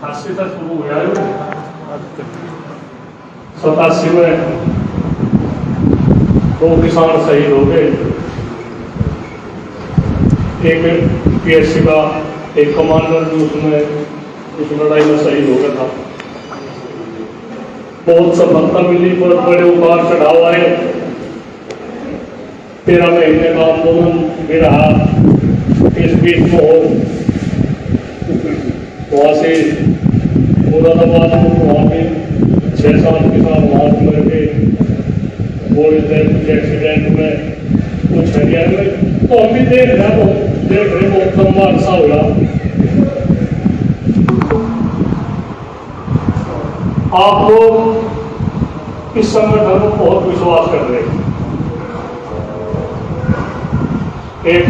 88 तक शुरू हुआ है, 87 में 2 किसान शहीद हो गए। एक PSC का एक कमांडर भी उसमें उस लड़ाई में शहीद हो गया था। बहुत सफलता मिली, बहुत बड़े उतार चढ़ाव आए। 13 महीने का आंदोलन भी रहा। इस बीच में वहाँ से मुरादाबाद वहाँ पे 6-7 किसान वहाँ से मर गए, कुछ एक्सीडेंट में, कुछ हरियाणा में। तो हम भी देख रहे बहुत लंबा अर्सा हुआ। आप लोग इस संगठन को बहुत विश्वास कर रहे हैं। एक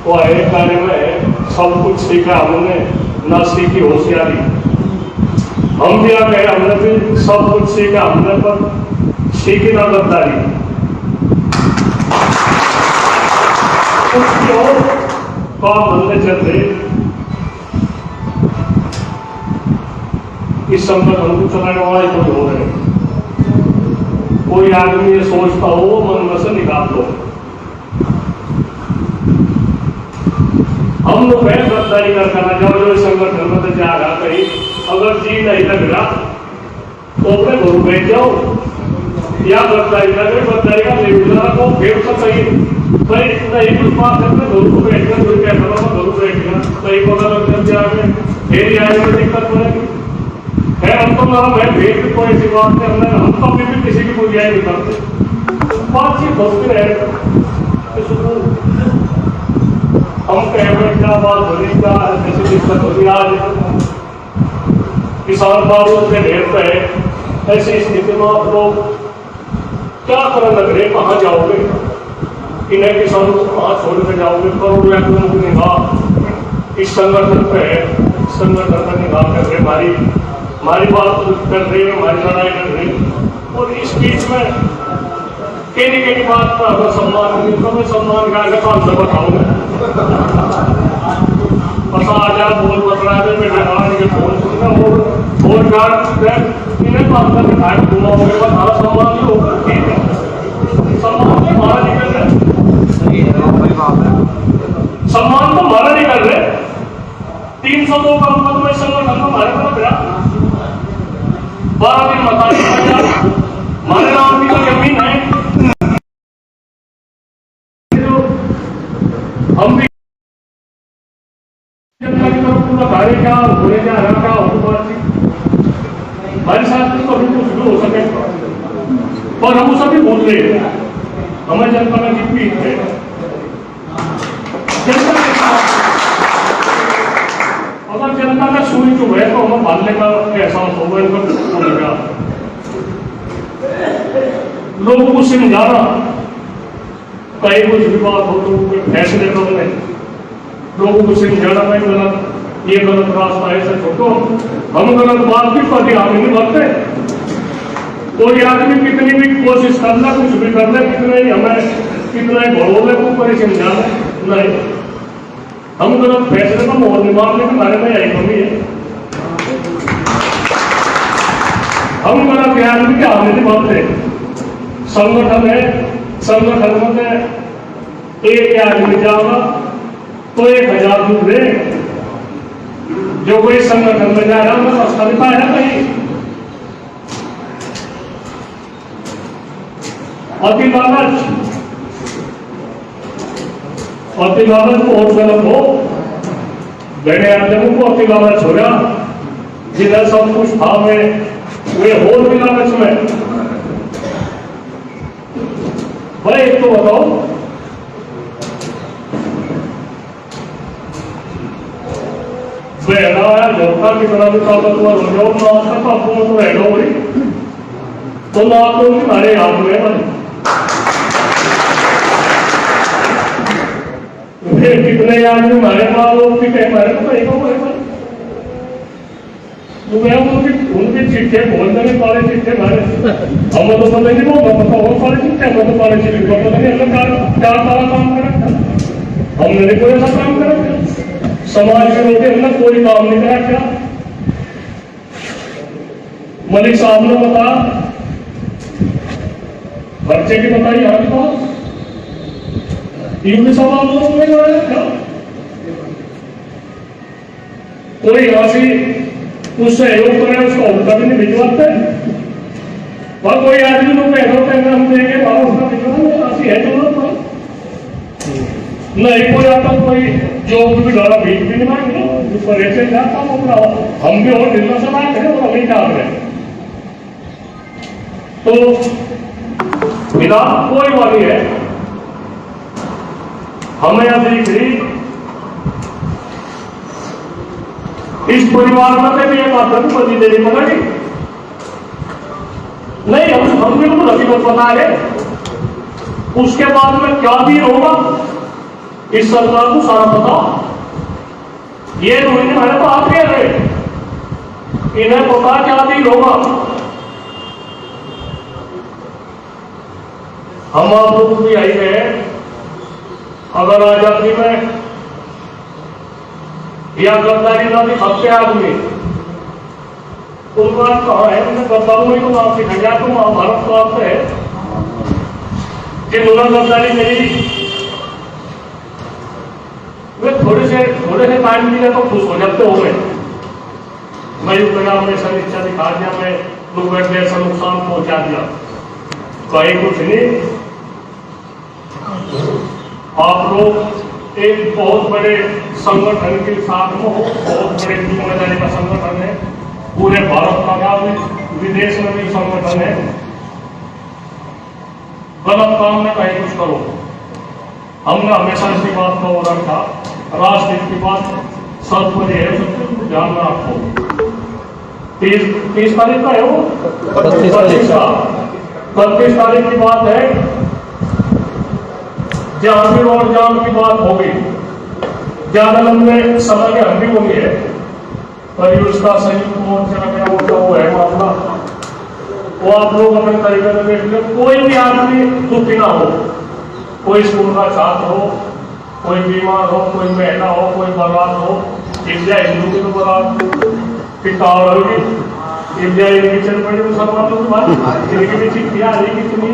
कार्य में सब कुछ सीखा हमने, ना सीखी होशियारी। हम भी आ गए, हमने भी सब कुछ सीखा हमने, पर सीखी ना गद्दारी। कुछ और काम धंधे चल रहे। इस संगठन को चलाने वाले कोई हो रहे। कोई आदमी ये सोचता हो मन में से निकाल दो। हम लोग है गद्दारी करना जाओ जो संगठन में तो जा रहा कहीं, अगर जी नहीं लग रहा तो अपने घर बैठ जाओ, या गद्दारी लगे गद्दारी का लेवल को फेर तो सही भाई नहीं कुछ बात करते घर को बैठ कर कोई कहता था घर बैठ गया सही पता लग जाए फिर आने में दिक्कत पड़ेगी। है हम तो नाम है भेद कोई ऐसी बात नहीं, हमने हम तो अभी भी किसी की बुराई नहीं करते, बातचीत होती रहे। हम कहें क्या बात होने का ऐसी दिक्कत होती आज किसान बाबू से ढेर पे है। ऐसी स्थिति में आप लोग क्या करने लग रहे, कहाँ जाओगे? इन्हें किसानों को कहाँ छोड़ कर जाओगे? करोड़ों लोगों की निगाह इस संगठन पे है, संगठन का निगाह कर रहे, हमारी बात कर रही है, हमारी लड़ाई कर रही। और इस बीच में केनी बात पर अगर सम्मान मिलता मैं सम्मान का आगे काम से बताऊंगा। पता आ जाए बोल बतला दे मैं के बोल सुनना बोल इन्हें बात कर बिठाए घूमा हो गया हमारा सम्मान भी होगा। ठीक है, सम्मान तो हमारा निकल रहा है, सम्मान तो हमारा निकल रहा है। 302 का मतलब में संगठन को हमारे तरफ गया 12 दिन मकान हमारे नाम की तो जमीन है। हम भी जनता की तरफ पूरा कार्य क्या होने जा रहा क्या हमारे साथ तो कभी कुछ भी हो सके, पर हम सभी भूल रहे हैं। हमें जनता में जितनी है अगर जनता का सूर्य चुभ है तो हमें पालने का एहसास होगा, इनका होगा। लोगों को समझाना कहीं कुछ भी बात हो तो फैसले करने, लोगों को समझाना नहीं गलत, ये गलत रास्ता ऐसे छोड़ो। हम गलत बात भी पर ध्यान नहीं बढ़ते। कोई आदमी कितनी भी कोशिश कर ले, कुछ भी कर ले, कितने ही हमें कितना ही भरोले को पर समझाना नहीं। हम गलत फैसले का मोहर नहीं मारने के बारे में यही कमी है। हम गलत आदमी के आगे नहीं बढ़ते। संगठन है, संगठन में एक आदमी जाओगा तो 1000 दूसरे जो कोई संगठन में जा रहा है वो रास्ता नहीं पाया कहीं। अति लालच बहुत गलत हो। बड़े आदमी को अति लालच हो गया, जिधर सब कुछ था वे और भी लालच में। भाई एक तो बताओ, बहना है जोता कितना भी ताकतवर हो जाओ ना तक आपको तो रहना हो तो ना तो हमारे हाथ में कितने आदमी हमारे माँ लोग भी हमारे को उनके चिट्ठे बोलते नहीं पाले चिट्ठे हमारे हम तो पता नहीं वो पता हो पाले चिट्ठे हम तो पाले चिट्ठे पता नहीं हमने क्या सारा काम करा, हमने नहीं कोई ऐसा काम करा। समाज के लोग हमने कोई काम नहीं करा क्या, मलिक साहब ने बता बच्चे की बताई यहाँ की बात यूपी साहब आप लोगों ने बनाया क्या कोई यहाँ से कुछ सहयोग करे उसका उल्टा भी नहीं भिजवाते और कोई आदमी लोग हम देंगे बाबा उसका भिजवाएंगे ऐसी है जरूरत नहीं कोई आता कोई जो भी डरा भीख भी नहीं मांगे पर ऐसे जाता हूँ अपना हम भी और जितना समाज है वो अभी डाल रहे तो विधान कोई वाली है हमें यह देख रही इस परिवार में भी एक आदमी पति देने पड़ेगी नहीं हम बिल्कुल हकीकत पता है उसके बाद में क्या भी होगा इस सरकार को सारा पता ये रोहिणी मैंने तो आप कह रहे इन्हें पता क्या भी होगा हम आप लोगों की आई है अगर आजादी में या गद्दारी ना दिखाते आदमी उनका कहा है उन्हें गद्दारों में तो आप सिखाया तो महाभारत तो आपसे है जिन्होंने गद्दारी नहीं वे थोड़े से टाइम मिले तो खुश हो जाते हो गए मैं में समीक्षा दिखा दिया मैं लोग ऐसा नुकसान पहुंचा दिया कहीं कुछ नहीं आप लोग एक बहुत बड़े संगठन के साथ में हो बहुत बड़े जिम्मेदारी का संगठन है पूरे भारत का विदेश में भी संगठन है गलत काम में कहीं कुछ करो हमने हमेशा इसी बात का वो रखा राजनीति की बात सर्वोपरि है सबको ध्यान में रखो 30 तारीख का है वो 25 तारीख की बात है जहां भी और जान की बात होगी ज्यादा लंबे समय में हम भी होंगे पर उसका संयुक्त मोर्चा का वो है मामला वो आप लोग अपने तरीके से देख लो कोई भी आदमी दुखी ना हो कोई स्कूल का छात्र हो कोई बीमार हो कोई महिला हो कोई बर्बाद हो इंडिया हिंदू की तो बर्बाद पिटावड़ होगी इंडिया इनकी चल पड़ी मुसलमानों की बात इनकी भी चिट्ठियां आएगी कि नहीं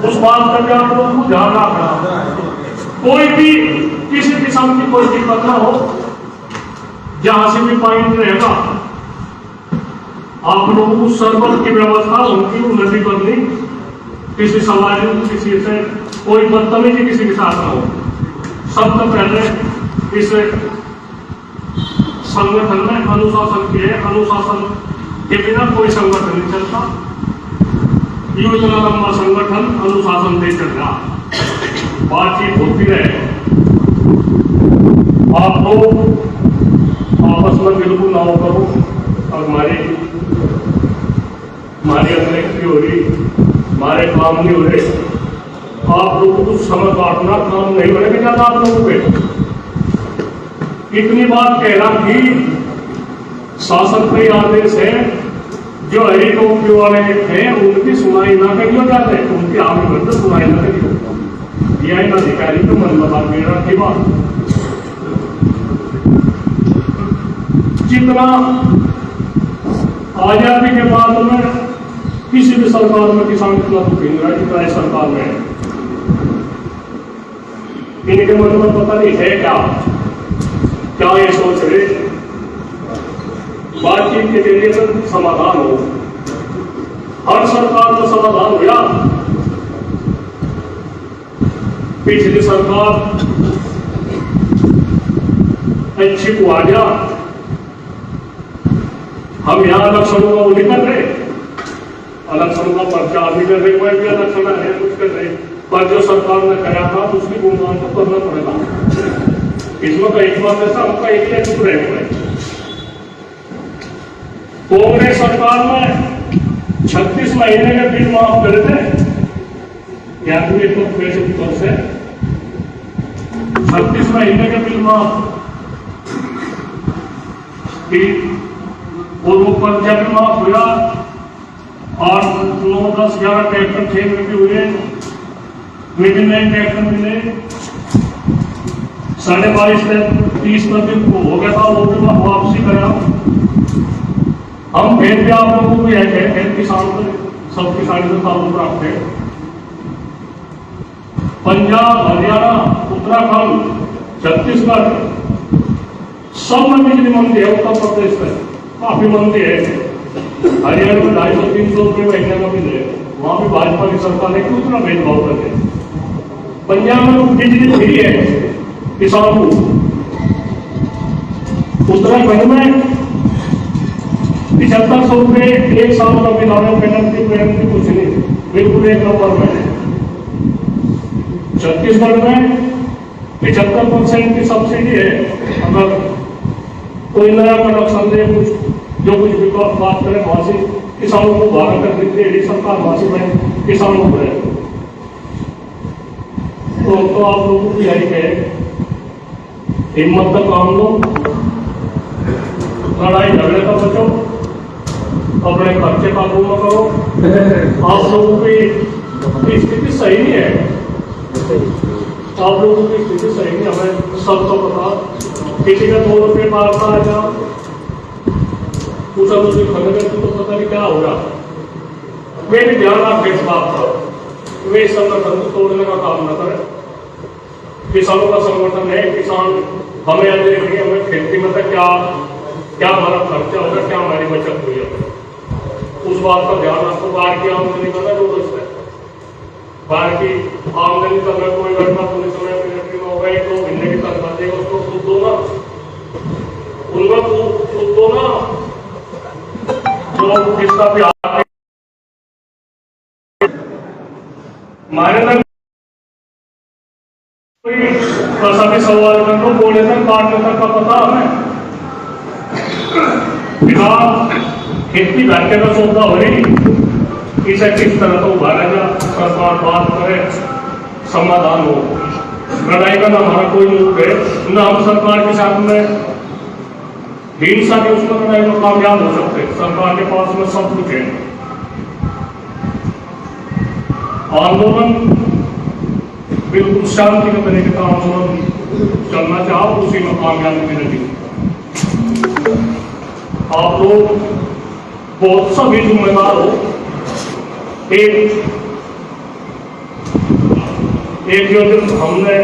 उस बात का भी आप लोगों को ध्यान रखना कोई भी किसी किस्म की कोई दिक्कत ना हो जहां से भी पॉइंट रहेगा आप लोगों को सरबत की व्यवस्था उनकी उन्नति करनी किसी समाज में किसी से कोई बदतमीजी किसी के साथ ना हो सबसे पहले इस संगठन में अनुशासन के अनुशासन के बिना कोई संगठन नहीं चलता यूं इतना लंबा संगठन अनुशासन नहीं चल रहा बातचीत होती रहे आप लोग आपस में बिल्कुल ना हो करो और हमारी अंग्रेजी हो रही हमारे काम नहीं हो रहे आप लोगों को समझ बांटना काम नहीं बनेगा ज्यादा आप लोगों पे इतनी बात कहना कि शासन के आदेश है जो हरी टोपी वाले थे उनकी सुनाई ना करियो जाते उनके आगे बढ़ते सुनाई ना करियो यह इन अधिकारी को मन लगा मेरा की बात जितना आजादी के बाद में किसी भी सरकार में किसान इतना दुखी नहीं रहा जितना इस सरकार में इनके मन में पता नहीं है क्या ये सोच रहे बातचीत के जरिए से समाधान हो हर सरकार का समाधान हुआ पिछली सरकार अच्छी को आ गया हम यहाँ इलेक्शनों का वो नहीं कर रहे इलेक्शनों का प्रचार भी कर रहे कोई भी इलेक्शन है कुछ कर रहे पर जो सरकार ने कराया था उसकी गुणगान को करना पड़ेगा इसमें कई बात ऐसा हमका एक चुप रहे हुए कांग्रेस सरकार में 36 महीने के बिल माफ करे थे क्या तुम्हें तो पैसे की तरफ से 36 महीने के बिल माफ पूर्व पर्चा भी माफ हुआ और 9, 10, 11 ट्रैक्टर खेत में भी हुए मिडिल लाइन ट्रैक्टर मिले 22.5 30 का बिल हो गया था वो भी वापसी करा हम फिर भी आप लोगों को यह कहते हैं किसान को सब किसानी से ताल्लुक रखते हैं। पंजाब, हरियाणा, उत्तराखंड, छत्तीसगढ़ सब में बिजली मंदी है। उत्तर प्रदेश में काफी मंदी है। हरियाणा में 250-300 रुपये महीने का बिल है। वहां भी भाजपा की सरकार ने क्यों इतना भेदभाव करते हैं। पंजाब में बिजली फ्री है किसान को। उत्तराखंड में 7500 रुपये एक साल का बिल आने पेनल्टी कुछ नहीं, बिल्कुल एक नंबर में। छत्तीसगढ़ में 75% की सब्सिडी है। अगर कोई नया कनेक्शन दे, कुछ जो कुछ भी बात करें वहां से किसानों को भाड़ा कर देती है सरकार, वहां से में किसानों को है। तो आप लोगों को यही है, हिम्मत का काम लो, लड़ाई झगड़े का बचो, अपने खर्चे काबू में करो। आप लोगों की स्थिति सही नहीं है, आप लोगों की स्थिति सही नहीं, हमें सबको पता। किसी का 2 रुपये मारता है क्या पूछा तो खरीदने तो पता नहीं क्या होगा। वे भी ध्यान रखें इस बात पर, वे संगठन को तोड़ने का काम न करें। किसानों का संगठन है, किसान हमें देखेंगे हमें खेती में क्या क्या हमारा खर्चा होगा, क्या हमारी बचत हुई है, उस बात का ध्यान रखो। बाहर की आमदनी का जो है, बाहर की आमदनी का अगर कोई घटना पूरे समय मिलिट्री में होगा, 1-2 महीने की तनख्वाह देगा, उसको खुद दो ना, उनमें खुद दो ना, जो किसका भी मारे तक कोई भी सवाल कर लो, बोले तक काटने तक का पता हमें। बिना खेती घाटे का सौदा हो रही, इसे किस तरह तो उभारा जा, सरकार बात करे, समाधान हो। लड़ाई का ना हमारा कोई मुख है, न हम सरकार के साथ में हिंसा के उसमें लड़ाई में कामयाब हो सकते। सरकार के पास में सब कुछ है। आंदोलन बिल्कुल शांति के तरीके का आंदोलन चलना चाहो, उसी में कामयाबी मिलेगी। आप लोग बहुत सभी जिम्मेदार हो। एक जो दिन हमने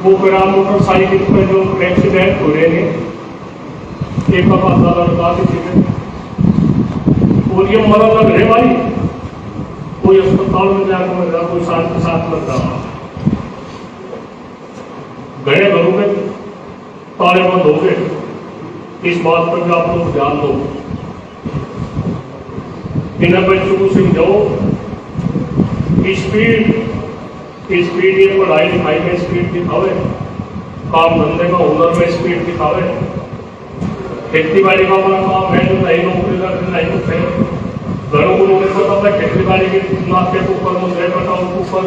वो मोटरसाइकिल पे जो एक्सीडेंट हो रहे हैं, एक लड़का किसी ने, और ये मरा लग रहे भाई, कोई अस्पताल में जाकर मर रहा, कोई साथ के साथ मर रहा, गए घरों में ताले बंद हो गए। इस बात पर भी आप लोग ध्यान दो। इन बच्चों को समझाओ, स्पीड ये पढ़ाई लिखाई में स्पीड दिखावे, काम धंधे का हुनर में स्पीड दिखावे। खेती बाड़ी का अपना काम है, जो नहीं नौकरी करते नहीं उठे, घरों को लोगों को पता है खेती बाड़ी के नाके के ऊपर, मुझे कटाओ के ऊपर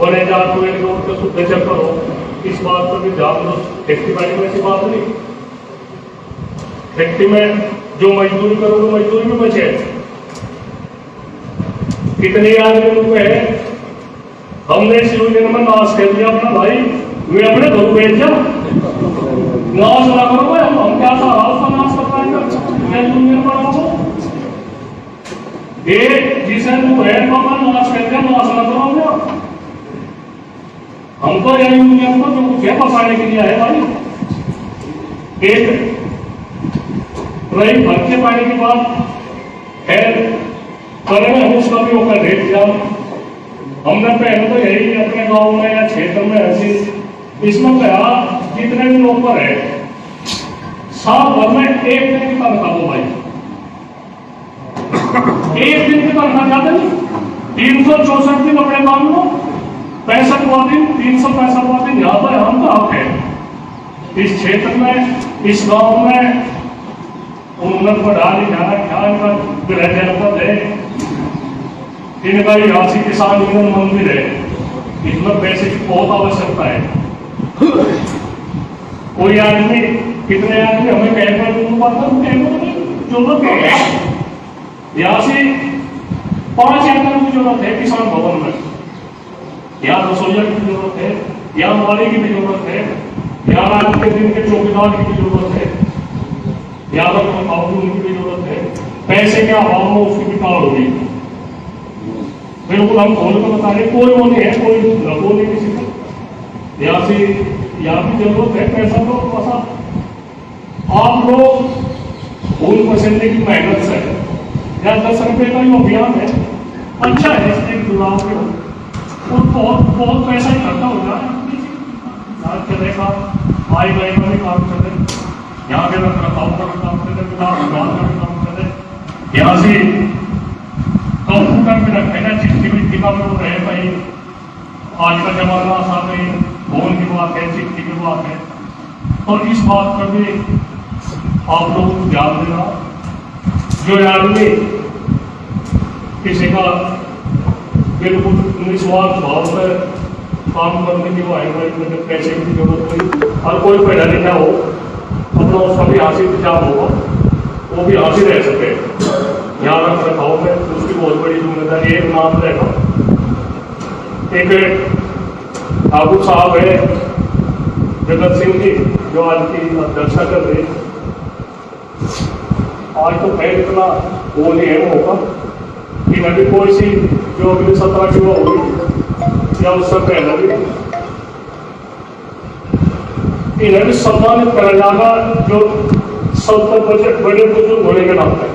बने जा तो एक रोड के शुद्ध चक्कर हो। इस बात पर भी ध्यान दो। खेती बाड़ी में ऐसी बात नहीं, खेती में जो मजदूरी करोगे मजदूरी में बचे। कितने आदमी लोग है, हमने इस यूनियन में नाश कर दिया अपना भाई, वे अपने घर भेज जा नाश ना करो। हम क्या सहारा उसका नाश कर पाएंगे यूनियन बनाओ। एक जिसे तू है नाश कर दिया, नाश ना करो। हमको यह यूनियन को जो कुछ है बसाने के लिए है भाई। एक रही भर्ती पाने की बात है, करेंगे हम उसका भी होकर रेट दिया। हमने पहले तो यही अपने गांव में या क्षेत्र में ऐसी इसमें कहा, जितने भी नौकर है साल भर में 1 दिन की तनख्वाह दो भाई। 1 दिन की तनख्वाह ज्यादा नहीं, 364 दिन अपने काम लो, 65वां दिन 365वां दिन यहाँ पर हम का हक है। इस क्षेत्र में, इस गांव में उन्नत बढ़ा लिखा क्या इनका गृह जनपद है, इनका राशि किसान यूनियन मंदिर है, इसमें पैसे की बहुत आवश्यकता है। कोई आदमी, कितने आदमी हमें जरूरत है, यहाँ से 5 एकड़ की जरूरत है किसान भवन में, यहाँ रसोईया की जरूरत है, यहाँ माली की भी जरूरत है, यहाँ रात के दिन के चौकीदार की भी जरूरत है। यहाँ पर उनकी भी जरूरत है, पैसे के अभाव में उसकी भी काल होगी। बिल्कुल हम खोल कर बता रहे, कोई वो नहीं है, कोई लको नहीं किसी को। यहाँ से यहाँ भी जरूरत है पैसा, तो पैसा आप लोग फूल पसंदे की मेहनत से या 10 रुपये का ही अभियान है, अच्छा है, इसलिए जुड़ाव के और बहुत पैसा इकट्ठा हो जाए, चलेगा भाई भाई का भी काम चले, यहाँ के रख रखाव का भी काम चले, काम का भी काम चले, यहाँ से कंप्यूटर में रखे ना, चिट्ठी मिट्ठी का भी रहे भाई। आज का जमाना सामने फोन की बात है, चिट्ठी की बात है, और इस बात पर भी आप लोगों को ध्यान देना। जो आदमी किसी का बिल्कुल निस्वार्थ भाव में काम करने की वो आएगा, पैसे की जरूरत नहीं, और कोई पढ़ा लिखा हो अपना उसका भी हासिल इंतजाम होगा, वो भी हासिल रह सके यहाँ रख रखाव में, उसकी बहुत बड़ी जिम्मेदारी है। नाम रहेगा एक ठाकुर साहब है जगत सिंह जी, जो आज की अध्यक्षता कर रहे। आज तो खैर इतना वो नहीं है होगा कि अभी कोई सी जो अगली 17 की वो होगी या उससे पहले भी इन्हें भी सम्मानित करा जाएगा, जो 70 बड़े बुजुर्ग होने के नाम पे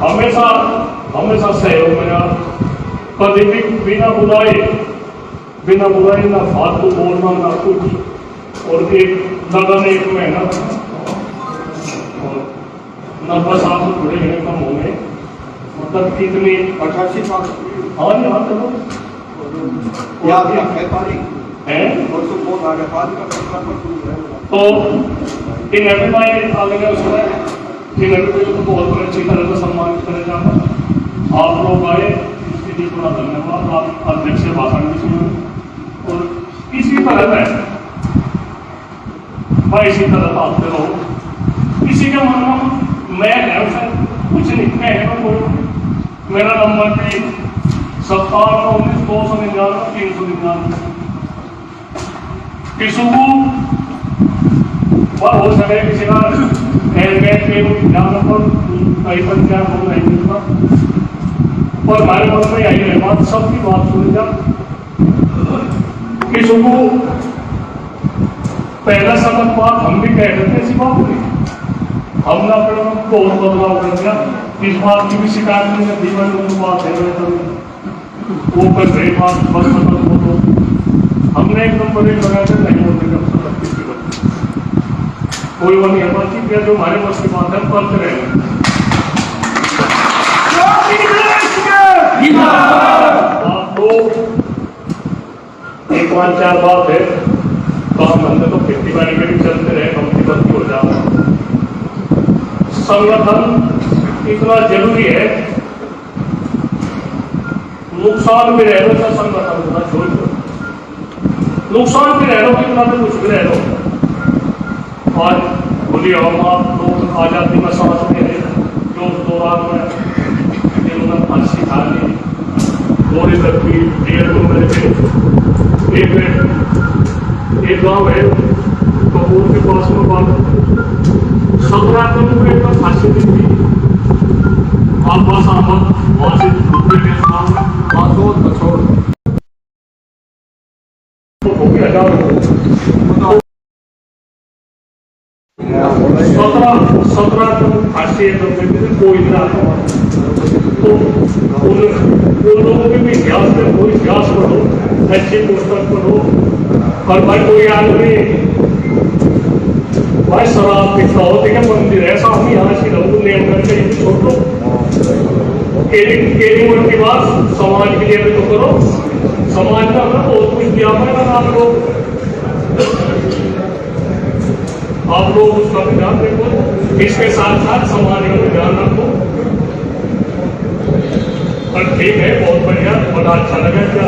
हमेशा हमेशा सहयोग मेरा, कभी भी बिना बुलाए ना फालतू बोलना ना कुछ, और एक लगन एक मेहनत, और न बस आप जुड़े हैं कम होंगे, मतलब कितनी 88 साल। हाँ जी हाँ चलो याद है तारीख है और तो बहुत आगे बाद का तो इन अभिमाय आगे का उसमें इन अभिमाय को बहुत अच्छी तरह से सम्मानित करें जाता। आप लोग आए इसके लिए थोड़ा धन्यवाद। आप अध्यक्ष से भाषण भी सुने, और इसी तरह है मैं इसी तरह आते रहो, किसी के मन में मैं है उसे कुछ नहीं कहना कोई। मेरा नंबर भी 5719 किसी को और हो सके किसी का हेलमेट में जाना पर कहीं पर क्या हो नहीं मिलता, और हमारे मन में यही है बात, सबकी बात सुनी जा। किसी को पहला सबक बात हम भी कह देते, ऐसी बात नहीं, हमने अपने बहुत बदलाव कर दिया। इस बात की भी शिकायत नहीं है, जीवन में बात है वो कर रही बात बस खत्म हो, तो हमने एकदम बड़े लगा कर नहीं होते जब तक किसी बात कोई वो नहीं है, बातचीत किया जो हमारे बस की बात है करते रहे। आपको एक 5-4 बात है, काम धंधे तो खेती बाड़ी में भी चलते रहे, कंपनी बंद हो जाओ। संगठन इतना जरूरी है, नुकसान भी रह लो तो संगठन होना छोड़ दो, नुकसान भी रह लो कितना तो कुछ भी रह लो। आज खुली हवा लोग आजादी में सांस ले रहे, जो उस दौरान में जिन्होंने फांसी खा ली, गोली तक की जेल में रह गए। एक गाँव है कपूर के पास में बात 17 किलोमीटर का फांसी दी थी। आप बस आमद वहां से रुपये के साथ बातों छोड़ 17 फांसी कोई ना, तो उन लोगों के भी इतिहास में कोई इतिहास पढ़ो, अच्छी पुस्तक पढ़ो। और भाई कोई आदमी भाई शराब पीता हो ठीक है, मंदिर ऐसा हम यहाँ से लोगों ने करके छोड़ दो। केली मन की बात समाज के लिए भी तो करो, समाज का हमें बहुत कुछ दिया है ना आप लोग उसका भी ध्यान रखो, इसके साथ साथ समाज का भी ध्यान रखो। और ठीक है, बहुत बढ़िया, बड़ा अच्छा लगा क्या